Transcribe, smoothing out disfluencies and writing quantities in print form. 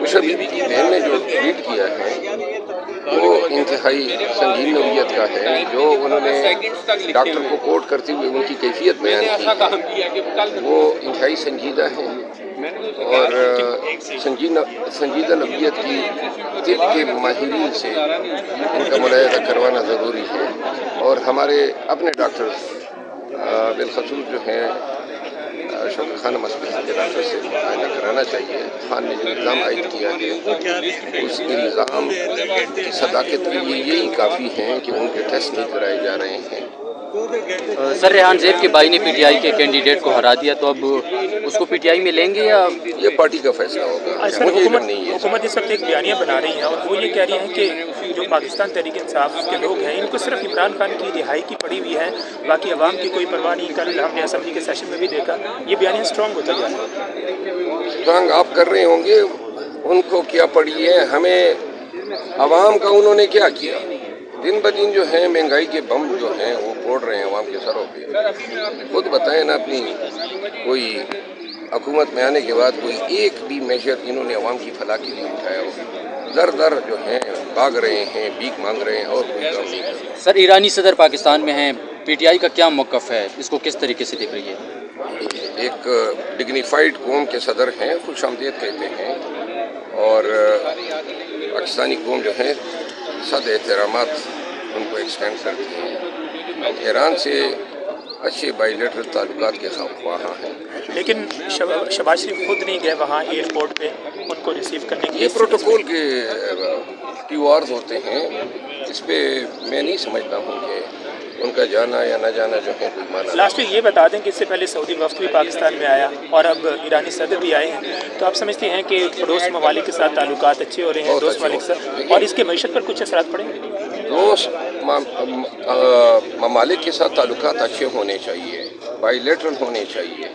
مشرف کی بہن نے جو ٹویٹ کیا ہے وہ انتہائی سنگین نوعیت کا ہے. جو انہوں نے ڈاکٹر کو کوٹ کرتے ہوئے ان کی کیفیت بیان کی ہے وہ انتہائی سنجیدہ ہے اور سنجیدہ نوعیت کی طب کے ماہرین سے ان کا ملاحظہ کروانا ضروری ہے. اور ہمارے اپنے ڈاکٹر بالخصوص جو ہیں شوکت خانم ہاسپٹل کے ڈاکٹر سے معائنہ کرانا چاہیے. خان نے جو الزام عائد کیا ہے اس الزام کی صداقت کے لیے یہی کافی ہیں کہ ان کے ٹیسٹ نہیں کرائے جا رہے ہیں. سر ریحان زیب کے بھائی نے پی ٹی آئی کے کینڈیڈیٹ کو ہرا دیا تو اب اس کو پی ٹی آئی میں لیں گے یا یہ پارٹی کا فیصلہ ہوگا؟ مجھے علم نہیں ہے. حکومت اس وقت ایک بیانیہ بنا رہی ہے اور وہ یہ کہہ رہی ہے کہ جو پاکستان تحریک انصاف کے لوگ ہیں ان کو صرف عمران خان کی رہائی کی پڑی ہوئی ہے، باقی عوام کی کوئی پرواہ نہیں. کل ہم نے اسمبلی کے سیشن میں بھی دیکھا یہ بیانیہ اسٹرانگ ہوتا جا رہا ہے. اسٹرانگ آپ کر رہے ہوں گے، ان کو کیا پڑی ہے، ہمیں عوام کا انہوں نے کیا کیا؟ دن بدن جو ہیں مہنگائی کے بم جو ہیں وہ پھوڑ رہے ہیں عوام کے سروں پہ. خود بتائیں نا اپنی کوئی حکومت میں آنے کے بعد کوئی ایک بھی میجر انہوں نے عوام کی فلاح کے لیے اٹھایا ہو؟ در در جو ہیں بھاگ رہے ہیں، بھیک مانگ رہے ہیں اور کوئی کام نہیں کر رہے. سر ایرانی صدر پاکستان میں ہیں، پی ٹی آئی کا کیا موقف ہے، اس کو کس طریقے سے دیکھ رہی ہے؟ ایک ڈگنیفائڈ قوم کے صدر ہیں، خوش آمدید کہتے ہیں اور پاکستانی قوم جو ہے صد احترامات ان کو ایکسٹینڈ کرتی ہیں. ایران سے اچھے بائی لیٹرل تعلقات کے خواہاں ہیں. لیکن شہباز شریف خود نہیں گئے وہاں ایئرپورٹ پہ ان کو ریسیو کرنے کے لیے. یہ پروٹوکول کے کیو آرز ہوتے ہیں، اس پہ میں نہیں سمجھتا ہوں کہ ان کا جانا یا نہ جانا جو ہے کوئی معنی. لاسٹ میں یہ بتا دیں کہ اس سے پہلے سعودی وفد بھی پاکستان میں آیا اور اب ایرانی صدر بھی آئے ہیں، تو آپ سمجھتے ہیں کہ پڑوس ممالک کے ساتھ تعلقات اچھے ہو رہے ہیں دوست ممالک سے، اور اس کے معیشت پر کچھ اثرات پڑیں گے؟ دوست ممالک کے ساتھ تعلقات اچھے ہونے چاہیے، بائی لیٹرل ہونے چاہیے.